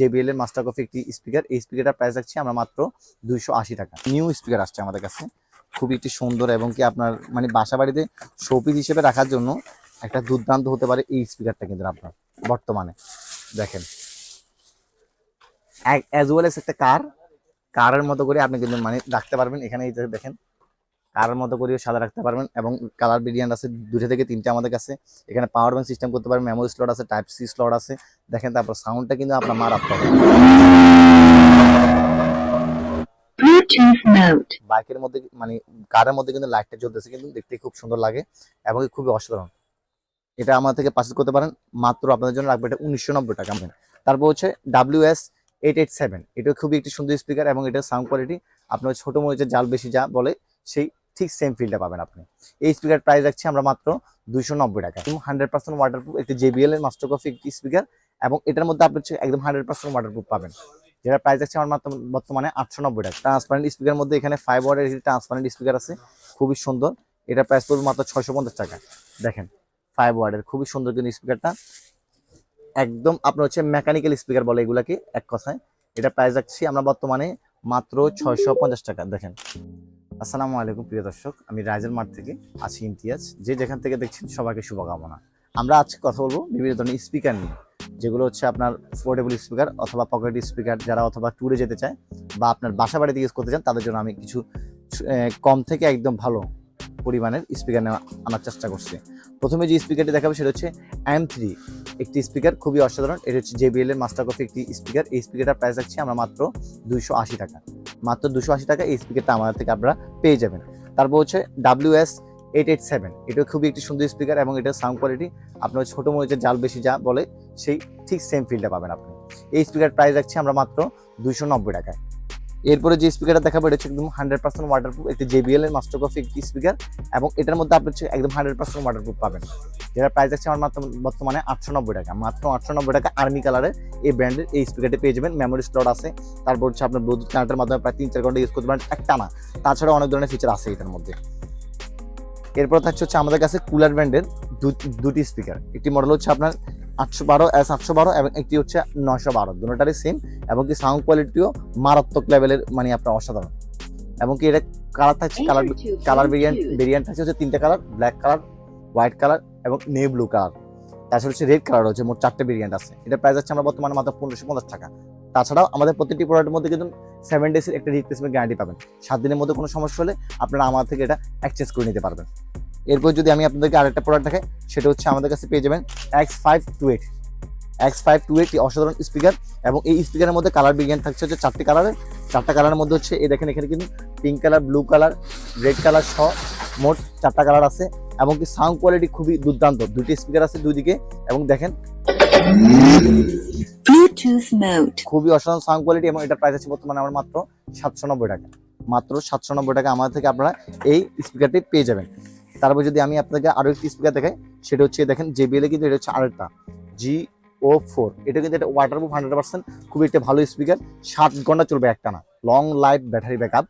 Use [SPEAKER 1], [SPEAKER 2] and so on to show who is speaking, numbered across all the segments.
[SPEAKER 1] JBL এর master coffee একটি speaker. এই স্পিকারটার প্রাইস রাখছি আমরা মাত্র 280 টাকা। নিউ স্পিকার আসছে আমাদের কাছে, খুবই একটি সুন্দর এবং কি আপনার মানে বাসা বাড়িতে শোপিস হিসেবে রাখার জন্য একটা দুর্দান্ত হতে পারে এই স্পিকারটা কিন্তু আপনার বর্তমানে দেখেন। অ্যাজ ওয়েল এস একটা কারের মতো করে আপনি কিন্তু মানে রাখতে পারবেন। এখানে এই যে দেখেন কারের মতো করেও সাদা রাখতে পারবেন এবং কালার ভেরিয়েন্ট আছে 2 থেকে 3টে আমাদের কাছে। এখানে পাওয়ার ব্যাংক সিস্টেম করতে পারবেন, মেমোরি স্লট আছে, টাইপ সি স্লট আছে দেখেন। তারপর সাউন্ডটা কিন্তু আপনার মারাত্মক। বাইকের মধ্যে মানে কারের মধ্যে কিন্তু লাইটটা জ্বলতেছে, কিন্তু দেখতে খুব সুন্দর লাগে এবং খুবই অসাধারণ। এটা আমার থেকে পারচেজ করতে পারেন, মাত্র আপনাদের জন্য রাখবে এটা 1990 টাকা। তারপর হচ্ছে WS887, এটা খুবই একটি সুন্দর স্পিকার এবং এটার সাউন্ড কোয়ালিটি আপনার ছোট মরিচের জাল বেশি যা বলে সেই ঠিক সেম ফিলটা পাবেন আপনি। এই স্পিকার প্রাইস রাখছি আমরা মাত্র 290 টাকা। 100% ওয়াটারপ্রুফ একটি JBL এর মাস্টার কফি একটি স্পিকার এবং এটার মধ্যে আপনি হচ্ছে একদম 100% ওয়াটারপ্রুফ পাবেন, যেটা প্রাইস আছে আমার মাত্র বর্তমানে 890 টাকা। ট্রান্সপারেন্ট স্পিকার মধ্যে এখানে 5 ওয়াটের ট্রান্সপারেন্ট স্পিকার আছে, খুবই সুন্দর। এটা প্রাইস পড়বে মাত্র 650 টাকা। দেখেন 5 ওয়াটের খুবই সুন্দর কিন্তু স্পিকারটা, একদম আপনার হচ্ছে মেকানিক্যাল স্পিকার বলে এগুলাকে এক কথায়। এটা প্রাইস রাখছি আমরা বর্তমানে মাত্র 650 টাকা। দেখেন। আসসালামু আলাইকুম প্রিয় দর্শক, আমি রাইজেল মার্ট থেকে আছি ইমতিয়াজ। যে যেখান থেকে দেখছেন সবাইকে শুভকামনা। আমরা আজকে কথা বলবো বিভিন্ন ধরনের স্পিকার নিয়ে, যেগুলো হচ্ছে আপনার পোর্টেবল স্পিকার অথবা পকেট স্পিকার, যারা অথবা ট্যুরে যেতে চায় বা আপনার বাসা বাড়িতে ইউজ করতে চান তাদের জন্য আমি কিছু কম থেকে একদম ভালো পরিমাণের স্পিকার আনার চেষ্টা করছি। প্রথমে যে স্পিকারটি দেখাবো সেটা হচ্ছে M3 একটি স্পিকার, খুবই অসাধারণ। এটা হচ্ছে JBL এর মাস্টার কফি একটি স্পিকার। এই স্পিকারটার প্রাইস রাখছি আমরা মাত্র 280 টাকা। মাত্র 280 টাকা এই স্পিকারটা আমাদের থেকে আপনারা পেয়ে যাবেন। তারপর হচ্ছে WS887, এটা খুবই একটি সুন্দর স্পিকার এবং এটার সাউন্ড কোয়ালিটি আপনার ছোট মরিচের জাল বেশি যা বলে সেই ঠিক সেম ফিলটা পাবেন আপনি। এই স্পিকার প্রাইস রাখছি আমরা মাত্র 290 টাকায়। এরপরে যে স্পিকারটা দেখাবো এটা হচ্ছে একদম 100% ওয়াটারপ্রুফ একটি JBL এর মাস্টার কফি একটি স্পিকার এবং এটার মধ্যে আপনি হচ্ছে একদম 100% ওয়াটারপ্রুফ পাবেন, যেটা প্রাইস আছে আমার মাত্র বর্তমানে 890 টাকা। মাত্র 890 টাকা আর্মি কালারের এই ব্র্যান্ডের এই স্পিকারটি পেয়ে যাবেন। মেমোরি স্লট আছে, তারপর হচ্ছে আপনার ব্লুটুথ কানেক্টের মাধ্যমে প্রায় 3-4 ঘন্টা ইউজ করতে পারেন একটানা। তাছাড়া অনেক ধরনের ফিচার আছে এটার মধ্যে। এরপর থাকছে হচ্ছে আমাদের কাছে কুলার ব্র্যান্ডের দুটি স্পিকার। একটি মডেল হচ্ছে আপনার 812 এবং একটি হচ্ছে 912, দুটোটারই সেম এবং কি সাউন্ড কোয়ালিটিও মারাত্মক লেভেলের, মানে আপনার অসাধারণ। এবং কি এটা কালার থাকছে কালার ভেরিয়েন্ট থাকছে হচ্ছে 3টে colour, black colour, white colour এবং নেভি ব্লু কালার। তাছাড়া হচ্ছে রেড কালার হচ্ছে, মোট 4টে ভেরিয়েন্ট আছে। এটা প্রাইস হচ্ছে আমরা বর্তমানে মাত্র 1550 টাকা। তাছাড়াও আমাদের প্রত্যেকটি প্রোডাক্টের মধ্যে কিন্তু 7 ডেজের একটা রিপ্লেসমেন্ট গ্যারান্টি পাবেন। 7 দিনের মধ্যে কোনো সমস্যা হলে আপনারা আমার থেকে এটা এক্সচেঞ্জ করে নিতে পারবেন। এরপর যদি আমি আপনাদেরকে আরেকটা প্রোডাক্ট দেখাই, সেটা হচ্ছে আমাদের কাছে পেয়ে যাবেন X528 অসাধারণ স্পিকার এবং এই স্পিকারের মধ্যে কালার ভেরিয়েন্ট থাকছে হচ্ছে 4টি কালারের। 4টা কালারের মধ্যে হচ্ছে এই দেখেন এখানে কিন্তু pink colour, blue colour, red colour সহ মোট 4টা কালার আছে এবং কি সাউন্ড কোয়ালিটি খুবই দুর্দান্ত। দুটি স্পিকার আছে দুই দিকে এবং দেখেন খুবই অসাধারণ সাউন্ড কোয়ালিটি এবং এটা প্রাইস আছে বর্তমানে আমার মাত্র 790 টাকা। মাত্র 790 টাকা আমাদের থেকে আপনারা এই স্পিকারটি পেয়ে যাবেন। তারপর যদি আমি আপনাকে আরো একটি স্পিকার দেখাই, সেটা হচ্ছে দেখেন JBL কিন্তু এটা হচ্ছে আরেকটা GO4। এটা কিন্তু এটা ওয়াটারপ্রুফ 100%, খুবই একটা ভালো স্পিকার। 7 ঘন্টা চলবে একটানা, লং লাইফ ব্যাটারি ব্যাকআপ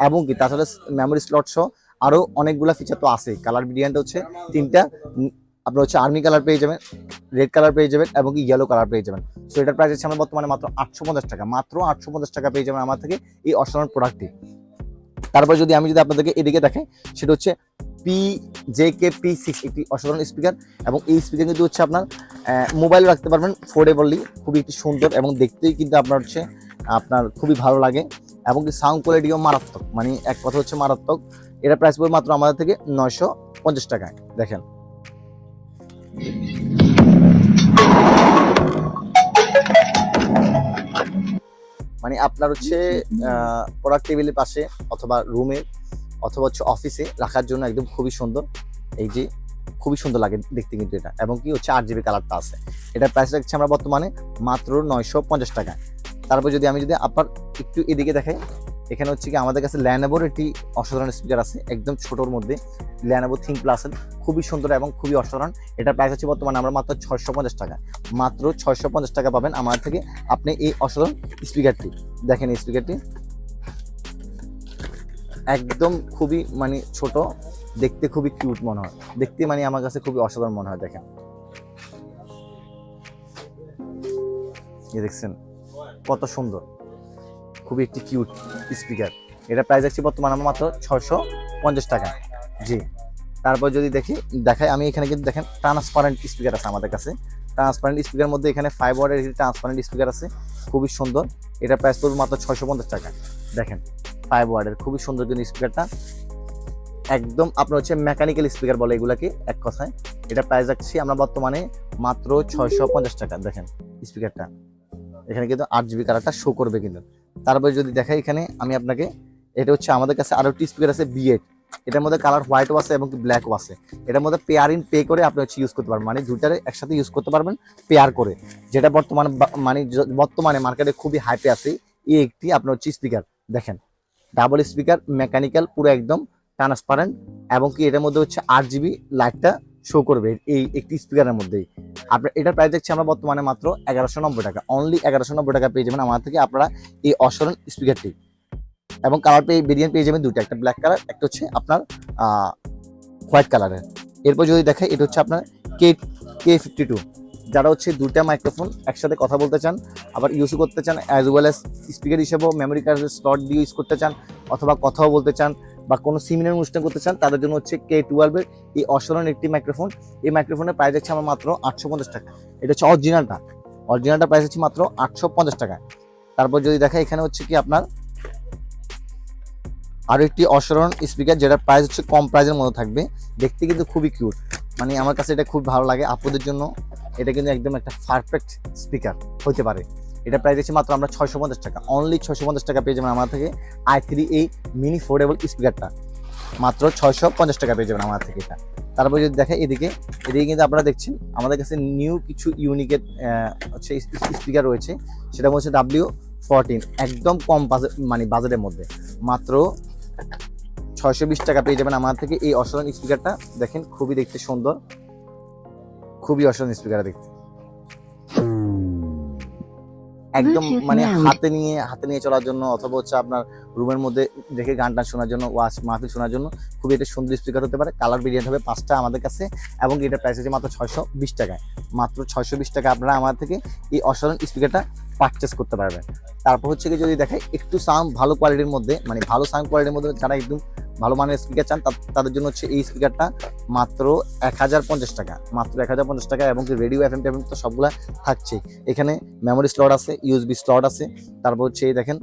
[SPEAKER 1] এবং কি তাছাড়া মেমোরি স্লট সহ আরো অনেকগুলো ফিচার তো আছে। কালার ভেরিয়েন্ট হচ্ছে 3টা, আপনার হচ্ছে আর্মি কালার পেয়ে যাবেন, রেড কালার পেয়ে যাবেন এবং কি ইয়েলো কালার পেয়ে যাবেন। সো এটার প্রাইস হচ্ছে আমরা বর্তমানে মাত্র 850 টাকা। মাত্র 850 টাকা পেয়ে যাবেন আমার থেকে এই অসাধারণ প্রোডাক্টটি। তারপর যদি আমি আপনাদেরকে এদিকে দেখাই, সেটা হচ্ছে JKP6 একটি অসাধারণ স্পিকার এবং এই স্পিকার কিন্তু হচ্ছে আপনার মোবাইল রাখতে পারবেন ফোর্ডেবলি, খুবই একটি সুন্দর এবং দেখতেই কিন্তু আপনার হচ্ছে আপনার খুবই ভালো লাগে এবং কি সাউন্ড কোয়ালিটিও মারাত্মক, মানে এক কথা হচ্ছে মারাত্মক। এটা প্রাইস পড়বে মাত্র আমাদের থেকে 950 টাকায়। দেখেন মানে আপনার হচ্ছে প্রোডাক্ট টেবিলের পাশে অথবা রুমে অথবা হচ্ছে অফিসে রাখার জন্য একদম খুবই সুন্দর। এই যে খুবই সুন্দর লাগে দেখতে কিন্তু এটা এবং কি হচ্ছে 8GB কালারটা আছে। এটার প্রাইস রাখছি আমরা বর্তমানে মাত্র 950 টাকায়। তারপর যদি আমি আপনার একটু এদিকে দেখাই, এখানে হচ্ছে কি আমাদের কাছে ল্যানোভোর একটি অসাধারণ স্পিকার আছে, একদম ছোটোর মধ্যে ল্যানোভো ThinkPlus খুবই সুন্দর এবং খুবই অসাধারণ। এটার প্রাইস হচ্ছে বর্তমানে আমরা মাত্র 650 টাকা। মাত্র 650 টাকা পাবেন আমার থেকে আপনি এই অসাধারণ স্পিকারটি। দেখেন এই স্পিকারটি একদম খুবই মানে ছোট, দেখতে খুবই কিউট মনে হয়, দেখতে মানে আমার কাছে খুবই অসাধারণ মনে হয়। দেখেন এই দেখছেন কত সুন্দর, খুবই একটি কিউট স্পিকার। এটা প্রাইস আছে বর্তমানে মাত্র 650 টাকা। জি, তারপর যদি দেখাই আমি এখানে কিন্তু দেখেন ট্রান্সপারেন্ট স্পিকার আছে আমাদের কাছে। ট্রান্সপারেন্ট স্পিকার মধ্যে এখানে 5 ওয়াটের ট্রান্সপারেন্ট স্পিকার আছে, খুবই সুন্দর। এটা প্রাইস পড়বে মাত্র 650 টাকা। দেখেন 5 ওয়াটের খুবই সুন্দর কিন্তু স্পিকারটা, একদম আপনার হচ্ছে মেকানিক্যাল স্পিকার বলে এগুলাকে এক কথায়। এটা প্রাইস রাখছি আমরা বর্তমানে মাত্র 650 টাকা। দেখেন স্পিকারটা, এখানে কিন্তু 8GB কালারটা শো করবে কিন্তু। তারপরে যদি দেখাই এখানে আমি আপনাকে, এটা হচ্ছে আমাদের কাছে আরো একটি স্পিকার আছে B8। এটার মধ্যে কালার হোয়াইটও আছে এবং ব্ল্যাকও আছে। এটার মধ্যে পেয়ার ইন পে করে আপনি হচ্ছে ইউজ করতে পারবেন, মানে দুইটারে একসাথে ইউজ করতে পারবেন পেয়ার করে, যেটা বর্তমানে মার্কেটে খুবই হাইপে আছে এই একটি আপনার হচ্ছে স্পিকার। দেখেন ডাবল স্পিকার, মেকানিক্যাল, পুরো একদম ট্রান্সপারেন্ট, এবং কি এটার মধ্যে হচ্ছে 8GB লাইটটা শো করবে এই একটি স্পিকারের মধ্যেই। আপনার এটার প্রাইস দেখছি আমরা বর্তমানে মাত্র 1190 টাকা। অনলি 1190 টাকা পেয়ে যাবেন আমার থেকে আপনারা এই অসাধারণ স্পিকারটি। এবং কালার ভেরিয়েন্ট পেয়ে যাবেন দুটো, একটা ব্ল্যাক কালার, একটা হচ্ছে আপনার হোয়াইট কালারের। এরপর যদি দেখাই, এটা হচ্ছে আপনার K52, যারা হচ্ছে দুটা মাইক্রোফোন একসাথে কথা বলতে চান, আবার ইউজ করতে চান অ্যাজ ওয়েল অ্যাজ স্পিকার হিসেবেও মেমোরি কার্ডের স্লট দিয়ে ইউজ করতে চান, অথবা কথাও বলতে চান বা কোনো সিমিনার অনুষ্ঠান করতে চান, তাদের জন্য হচ্ছে K12 এর এই অসাধারণ একটি মাইক্রোফোন। এই মাইক্রোফোনের প্রাইস হচ্ছে আমার মাত্র 850 টাকা। এটা হচ্ছে অরিজিনালটা প্রাইস হচ্ছে মাত্র 850 টাকা। তারপর যদি দেখা এখানে হচ্ছে কি আপনার আরো একটি অসাধারণ স্পিকার, যেটা প্রাইস হচ্ছে কম প্রাইসের মধ্যে থাকবে, দেখতে কিন্তু খুবই কিউট, মানে আমার কাছে এটা খুব ভালো লাগে। আপুদের জন্য এটা কিন্তু একদম একটা পারফেক্ট স্পিকার হতে পারে। এটা প্রাইস হচ্ছে মাত্র আমরা 650 টাকা। অনলি 650 টাকা পেয়ে যাবেন আমার থেকে i3 মিনি ফোল্ডেবল স্পিকারটা, মাত্র 650 টাকা পেয়ে যাবেন আমার থেকে এটা। তারপর যদি দেখেন এদিকে কিন্তু আপনারা দেখছেন আমাদের কাছে নিউ কিছু ইউনিকের হচ্ছে স্পিকার রয়েছে, সেটা হচ্ছে W14, একদম কম বাজেটের মধ্যে মাত্র 620 টাকা পেয়ে যাবেন আমার থেকে এই অসাধারণ স্পিকারটা। দেখেন খুবই দেখতে সুন্দর, খুবই অসাধারণ স্পিকার দেখতে, একদম মানে হাতে নিয়ে চলার জন্য, অথবা হচ্ছে আপনার রুমের মধ্যে রেখে গান টান শোনার জন্য, ওয়াজ মাহফিল শোনার জন্য খুবই একটা সুন্দর স্পিকার হতে পারে। কালার ভেরিয়েন্ট হবে 5টা আমাদের কাছে, এবং এটার প্রাইস হচ্ছে মাত্র 620 টাকায়। মাত্র 620 টাকা আপনারা আমার থেকে এই অসাধারণ স্পিকারটা পারচেস করতে পারবেন। তারপর হচ্ছে কি যদি দেখাই একটু সাউন্ড ভালো কোয়ালিটির মধ্যে, মানে ভালো সাউন্ড কোয়ালিটির মধ্যে যারা একদম ভালো মানের স্পিকার চান, তাদের জন্য হচ্ছে এই স্পিকারটা মাত্র 1050 টাকা। মাত্র 1050 টাকা, এবং রেডিও FM তো সবগুলা থাকছে। এখানে মেমোরি স্লট আছে, USB স্লট আছে। তারপর হচ্ছে এই দেখেন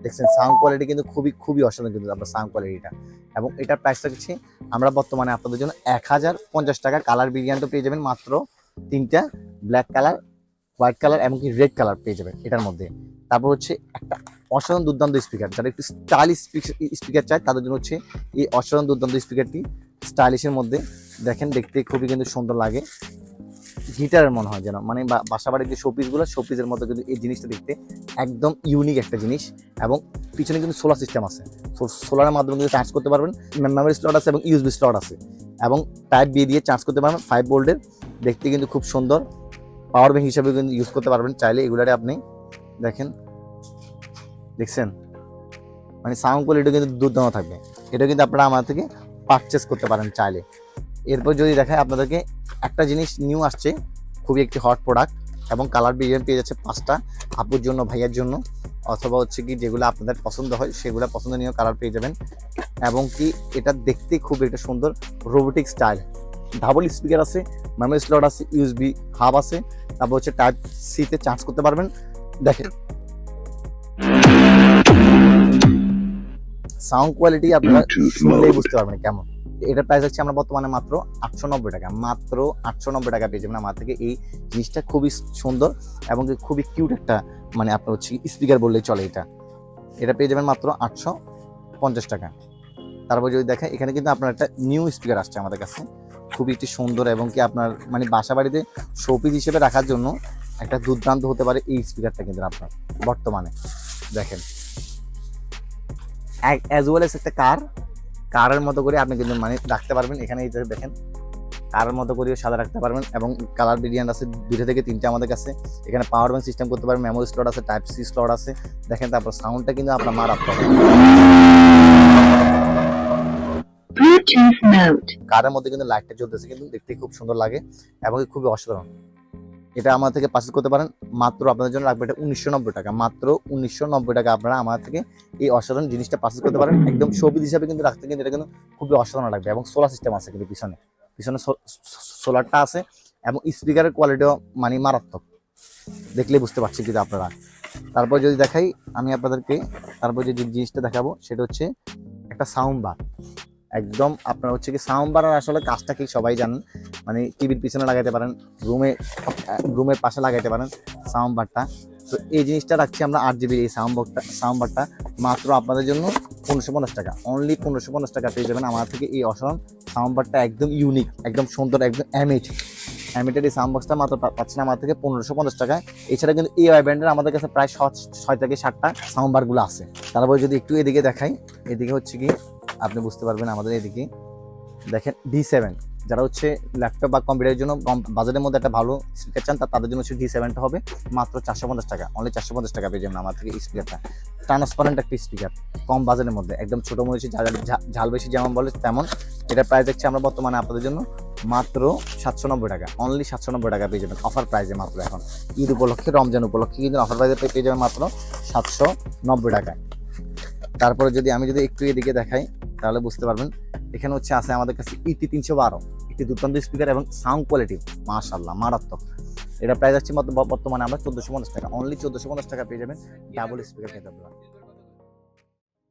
[SPEAKER 1] দেখছেন সাউন্ড কোয়ালিটি কিন্তু খুবই অসাধারণ কিন্তু আপনার সাউন্ড কোয়ালিটিটা। এবং এটার প্রাইসটা হচ্ছে আমরা বর্তমানে আপনাদের জন্য 1050 টাকা। কালার ভেরিয়েন্টও পেয়ে যাবেন মাত্র 3টা, ব্ল্যাক কালার, হোয়াইট কালার এবং কি রেড কালার পেয়ে যাবেন এটার মধ্যে। তারপর হচ্ছে একটা অসাধারণ দুর্দান্ত স্পিকার, যারা একটু স্টাইলিশ স্পিকার চায় তাদের জন্য হচ্ছে এই অসাধারণ দুর্দান্ত স্পিকারটি। স্টাইলিশের মধ্যে দেখেন দেখতে খুবই কিন্তু সুন্দর লাগে, গিটারের মনে হয় যেন, মানে বাসা বাড়ির যে শোপিসের মতো কিন্তু এই জিনিসটা দেখতে একদম ইউনিক একটা জিনিস। এবং পিছনে কিন্তু সোলার সিস্টেম আছে, সোলারের মাধ্যমে কিন্তু চার্জ করতে পারবেন। মেমোরি স্লট আছে এবং USB স্লট আছে, এবং টাইপ B দিয়ে চার্জ করতে পারবেন 5 ভোল্টের। দেখতে কিন্তু খুব সুন্দর, পাওয়ার ব্যাংক হিসাবে কিন্তু ইউজ করতে পারবেন চাইলে এগুলারে আপনি। দেখছেন মানে সাউন্ড কোয়ালিটি কিন্তু দুর্দান্ত থাকবে। এটা কিন্তু আপনারা আমার থেকে পারচেস করতে পারেন চাইলে। এরপর যদি দেখায় আপনাদেরকে একটা জিনিস নিউ আসছে, খুবই একটি হট প্রোডাক্ট, এবং কালার ভেরিয়েন্ট পেয়ে যাচ্ছে 5টা, আপুর জন্য, ভাইয়ার জন্য, অথবা হচ্ছে কি যেগুলো আপনাদের পছন্দ হয় সেগুলো পছন্দনীয় কালার পেয়ে যাবেন। এবং কি এটা দেখতে খুব একটা সুন্দর রোবোটিক স্টাইল, ডাবল স্পিকার আছে, মেমোরি স্লট আছে, USB হাব আছে, তারপর হচ্ছে টাইপ C তে চার্জ করতে পারবেন। দেখেন সাউন্ড কোয়ালিটি আপনারা শুনলেই বুঝতে পারবেন কেমন। এটার প্রাইস হচ্ছে আমরা বর্তমানে মাত্র 890 টাকা। মাত্র 890 টাকা পেয়ে যাবেন আমার থেকে এই জিনিসটা, খুবই সুন্দর এবং খুবই কিউট একটা, মানে আপনার হচ্ছে স্পিকার বললেই চলে। এটা পেয়ে যাবেন মাত্র 850 টাকা। তারপর যদি দেখেন এখানে কিন্তু আপনার একটা নিউ স্পিকার আসছে আমাদের কাছে, খুবই একটি সুন্দর, এবং কি আপনার মানে বাসা বাড়িতে শোপিস হিসেবে রাখার জন্য একটা দুর্দান্ত হতে পারে এই স্পিকারটা কিন্তু আপনার বর্তমানে। দেখেন অ্যাজ ওয়েল এস একটা কারের মতো করে আপনি কিন্তু মানে রাখতে পারবেন। এখানে এই দেখেন কারের মতো করেও সাদা রাখতে পারবেন, এবং কালার ভেরিয়েন্ট আছে 2 থেকে 3টে আমাদের কাছে। এখানে পাওয়ার ব্যাংক সিস্টেম করতে পারবেন, মেমোরি স্লট আছে, টাইপ C স্লট আছে। দেখেন তারপর সাউন্ডটা কিন্তু আপনার মারাত্মক।
[SPEAKER 2] Bluetooth mode.
[SPEAKER 1] কারের মধ্যে কিন্তু লাইটটা জ্বলতেছে, কিন্তু দেখতে খুব সুন্দর লাগে এবং খুবই অসাধারণ। এটা আমার থেকে পারচেজ করতে পারেন, মাত্র আপনাদের জন্য রাখবে এটা 1990 টাকা। মাত্র 1990 টাকা আপনারা আমার থেকে এই অসাধারণ জিনিসটা পারচেজ করতে পারেন। একদম শোপিস হিসাবে কিন্তু রাখতে কিন্তু এটা কিন্তু খুবই অসাধারণ লাগবে। এবং সোলার সিস্টেম আছে কিন্তু পিছনে পিছনে সোলারটা আছে এবং স্পিকারের কোয়ালিটিও মানে মারাত্মক, দেখলে বুঝতে পারছি কিন্তু আপনারা। তারপর যদি দেখাই আমি আপনাদেরকে, তারপর যে জিনিসটা দেখাবো সেটা হচ্ছে একটা সাউন্ড বার। একদম আপনার হচ্ছে কি সাউন্ড বার আসলে কাজটা কি সবাই জানেন, মানে টিভির পিছনে লাগাইতে পারেন, রুমের পাশে লাগাইতে পারেন সাউন্ড বারটা। তো এই জিনিসটা রাখছি আমরা 8 GB এই সাউন্ড বারটা মাত্র আপনাদের জন্য 1550 টাকা। অনলি 1550 টাকা পেয়ে যাবেন আমার থেকে এই অসাধারণ সাউন্ড বারটা। একদম ইউনিক, একদম সুন্দর, একদম অ্যামিটেড এই সাউন্ড বক্সটা মাত্র পাচ্ছেন আমার থেকে 1550 টাকায়। এছাড়া কিন্তু এই ব্র্যান্ডের আমাদের কাছে প্রায় 6 থেকে 7টা সাউন্ড বারগুলো আছে। তারপরে যদি একটু এদিকে দেখাই, এদিকে হচ্ছে কি আপনি বুঝতে পারবেন আমাদের এদিকে দেখেন D7, যারা হচ্ছে ল্যাপটপ বা কম্পিউটারের জন্য বাজারের মধ্যে একটা ভালো স্পিকার চান তাদের জন্য হচ্ছে D7টা হবে মাত্র 450 টাকা। অনলি 450 টাকা পেয়ে যাবেন আমার থেকে স্পিকারটা। ট্রান্সপারেন্ট একটা স্পিকার কম বাজারের মধ্যে, একদম ছোটো মরিচি ঝাল বেশি যেমন বলে তেমন। এটা প্রাইস দেখছি আমরা বর্তমানে আপনাদের জন্য মাত্র 790 টাকা। অনলি 790 টাকা পেয়ে যাবেন অফার প্রাইসে। মাত্র এখন ঈদ উপলক্ষে, রমজান উপলক্ষে কিন্তু অফার প্রাইসে পেয়ে যাবেন মাত্র 790 টাকায়। তারপরে যদি আমি একটু এদিকে দেখাই তাহলে বুঝতে পারবেন এখানে হচ্ছে আছে আমাদের কাছে ET 312, একটি দুর্দান্ত স্পিকার এবং সাউন্ড কোয়ালিটি মাশাআল্লাহ মারাত্মক। এটা প্রাইস আছে বর্তমানে আমরা 1450 টাকা। অনলি 1450 টাকা পেয়ে যাবেন ডাবল স্পিকার।